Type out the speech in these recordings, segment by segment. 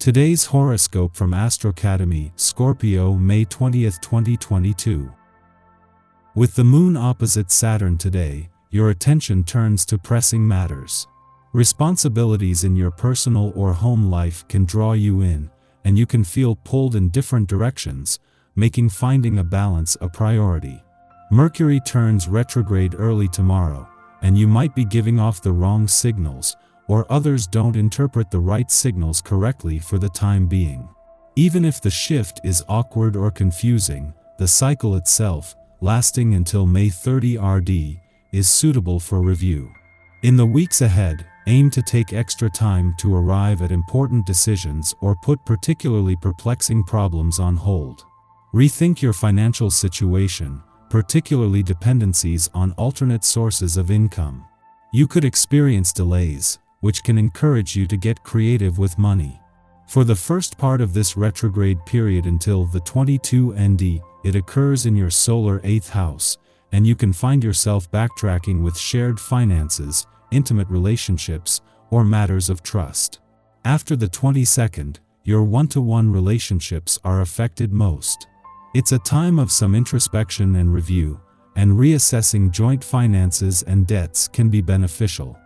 Today's horoscope from Astrocademy, Scorpio, May 20th, 2022. With the moon opposite Saturn today, your attention turns to pressing matters. Responsibilities in your personal or home life can draw you in, and you can feel pulled in different directions, making finding a balance a priority. Mercury turns retrograde early tomorrow, and you might be giving off the wrong signals, or others don't interpret the right signals correctly for the time being. Even if the shift is awkward or confusing, the cycle itself, lasting until May 30 RD, is suitable for review. In the weeks ahead, aim to take extra time to arrive at important decisions or put particularly perplexing problems on hold. Rethink your financial situation, particularly dependencies on alternate sources of income. You could experience delays, which can encourage you to get creative with money. For the first part of this retrograde period until the 22 ND, it occurs in your solar 8th house, and you can find yourself backtracking with shared finances, intimate relationships, or matters of trust. After the 22nd, your one-to-one relationships are affected most. It's a time of some introspection and review, and reassessing joint finances and debts can be beneficial.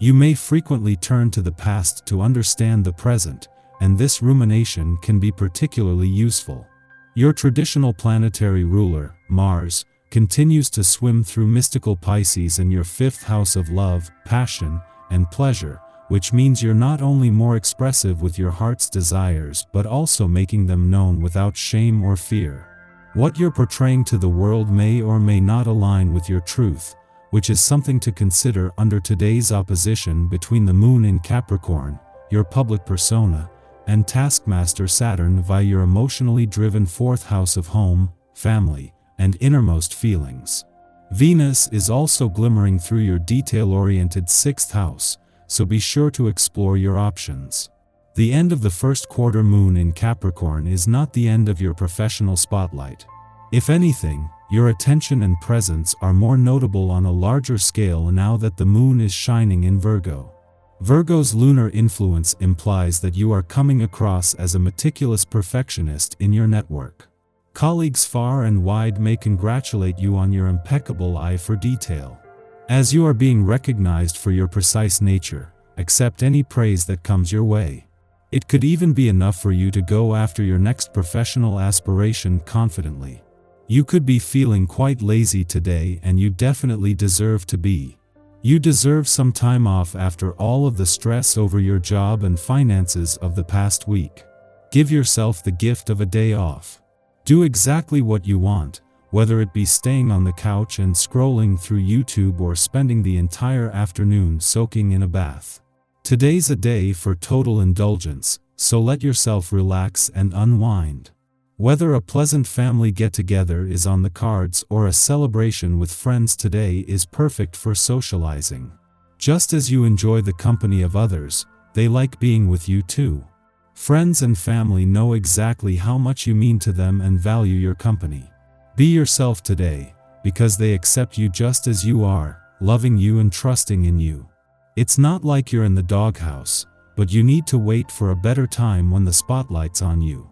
You may frequently turn to the past to understand the present, and this rumination can be particularly useful. Your traditional planetary ruler, Mars, continues to swim through mystical Pisces in your 5th house of love, passion, and pleasure, which means you're not only more expressive with your heart's desires but also making them known without shame or fear. What you're portraying to the world may or may not align with your truth, which is something to consider under today's opposition between the moon in Capricorn, your public persona, and taskmaster Saturn via your emotionally driven 4th house of home, family, and innermost feelings. Venus is also glimmering through your detail-oriented 6th house, so be sure to explore your options. The end of the first quarter moon in Capricorn is not the end of your professional spotlight. If anything, your attention and presence are more notable on a larger scale now that the moon is shining in Virgo. Virgo's lunar influence implies that you are coming across as a meticulous perfectionist in your network. Colleagues far and wide may congratulate you on your impeccable eye for detail. As you are being recognized for your precise nature, accept any praise that comes your way. It could even be enough for you to go after your next professional aspiration confidently. You could be feeling quite lazy today, and you definitely deserve to be. You deserve some time off after all of the stress over your job and finances of the past week. Give yourself the gift of a day off. Do exactly what you want, whether it be staying on the couch and scrolling through YouTube or spending the entire afternoon soaking in a bath. Today's a day for total indulgence, so let yourself relax and unwind. Whether a pleasant family get-together is on the cards or a celebration with friends today is perfect for socializing. Just as you enjoy the company of others, they like being with you too. Friends and family know exactly how much you mean to them and value your company. Be yourself today, because they accept you just as you are, loving you and trusting in you. It's not like you're in the doghouse, but you need to wait for a better time when the spotlight's on you.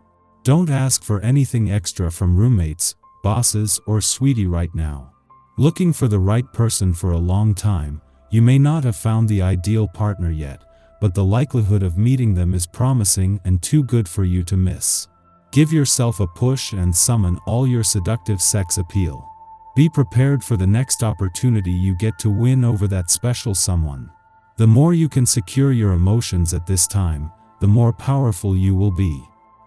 Don't ask for anything extra from roommates, bosses, or sweetie right now. Looking for the right person for a long time, you may not have found the ideal partner yet, but the likelihood of meeting them is promising and too good for you to miss. Give yourself a push and summon all your seductive sex appeal. Be prepared for the next opportunity you get to win over that special someone. The more you can secure your emotions at this time, the more powerful you will be.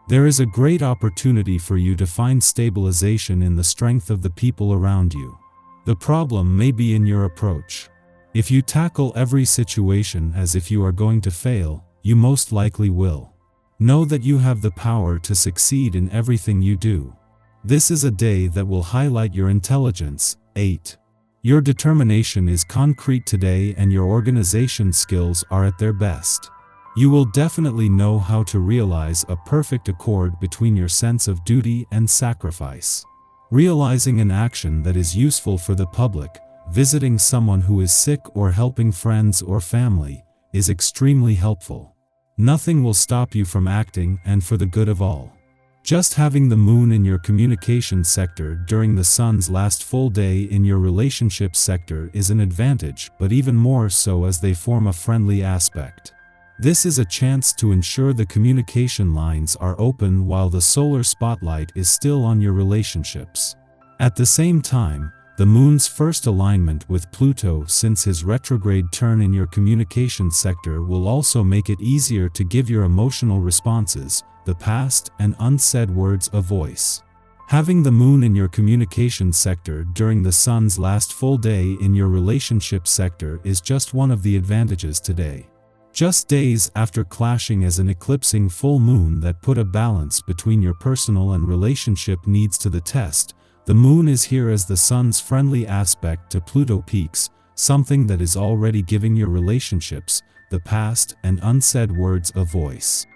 There is a great opportunity for you to find stabilization in the strength of the people around you. The problem may be in your approach. If you tackle every situation as if you are going to fail, you most likely will. Know that you have the power to succeed in everything you do. This is a day that will highlight your intelligence. 8. Your determination is concrete today and your organization skills are at their best. You will definitely know how to realize a perfect accord between your sense of duty and sacrifice. Realizing an action that is useful for the public, visiting someone who is sick or helping friends or family, is extremely helpful. Nothing will stop you from acting and for the good of all. Just having the moon in your communication sector during the sun's last full day in your relationship sector is an advantage, but even more so as they form a friendly aspect. This is a chance to ensure the communication lines are open while the solar spotlight is still on your relationships. At the same time, the moon's first alignment with Pluto since his retrograde turn in your communication sector will also make it easier to give your emotional responses, the past and unsaid words, a voice. Having the moon in your communication sector during the sun's last full day in your relationship sector is just one of the advantages today. Just days after clashing as an eclipsing full moon that put a balance between your personal and relationship needs to the test, the moon is here as the sun's friendly aspect to Pluto peaks, something that is already giving your relationships, the past and unsaid words, a voice.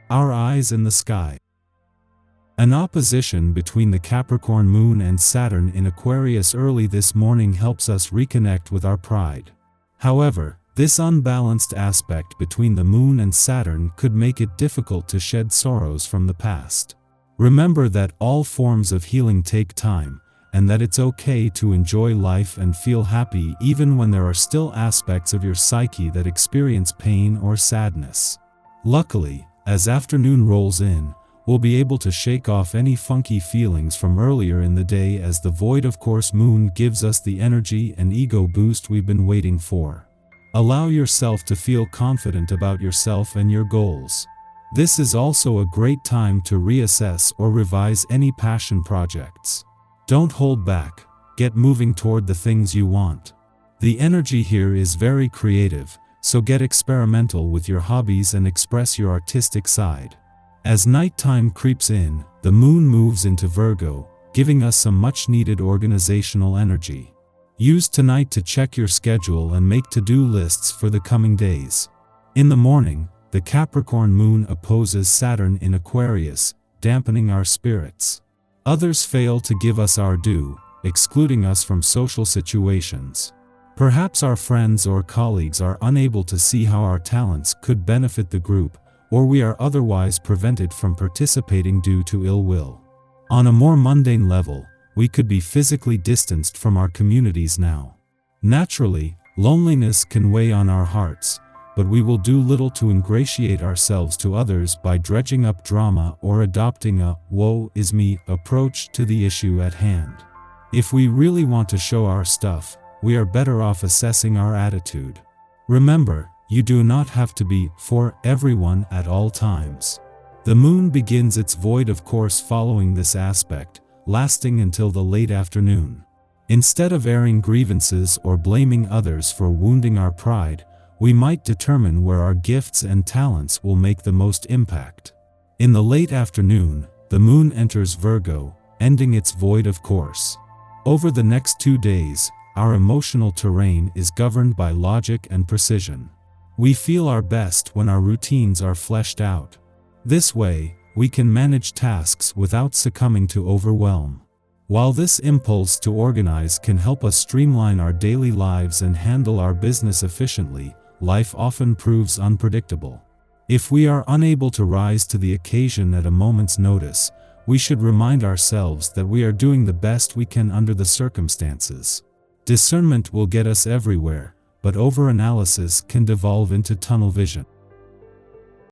Our eyes in the sky. An opposition between the Capricorn moon and Saturn in Aquarius early this morning helps us reconnect with our pride. However, this unbalanced aspect between the moon and Saturn could make it difficult to shed sorrows from the past. Remember that all forms of healing take time, and that it's okay to enjoy life and feel happy even when there are still aspects of your psyche that experience pain or sadness. Luckily, as afternoon rolls in, we'll be able to shake off any funky feelings from earlier in the day as the void of course moon gives us the energy and ego boost we've been waiting for. Allow yourself to feel confident about yourself and your goals. This is also a great time to reassess or revise any passion projects. Don't hold back, get moving toward the things you want. The energy here is very creative, so get experimental with your hobbies and express your artistic side. As nighttime creeps in, the moon moves into Virgo, giving us some much-needed organizational energy. Use tonight to check your schedule and make to-do lists for the coming days. In the morning, the Capricorn moon opposes Saturn in Aquarius, dampening our spirits. Others fail to give us our due, excluding us from social situations. Perhaps our friends or colleagues are unable to see how our talents could benefit the group, or we are otherwise prevented from participating due to ill will. On a more mundane level, we could be physically distanced from our communities now. Naturally, loneliness can weigh on our hearts, but we will do little to ingratiate ourselves to others by dredging up drama or adopting a "woe is me" approach to the issue at hand. If we really want to show our stuff, we are better off assessing our attitude. Remember, you do not have to be for everyone at all times. The moon begins its void of course following this aspect, lasting until the late afternoon. Instead of airing grievances or blaming others for wounding our pride, we might determine where our gifts and talents will make the most impact. In the late afternoon, the moon enters Virgo, ending its void of course. Over the next 2 days, our emotional terrain is governed by logic and precision. We feel our best when our routines are fleshed out. This way, we can manage tasks without succumbing to overwhelm. While this impulse to organize can help us streamline our daily lives and handle our business efficiently, life often proves unpredictable. If we are unable to rise to the occasion at a moment's notice, we should remind ourselves that we are doing the best we can under the circumstances. Discernment will get us everywhere, but overanalysis can devolve into tunnel vision.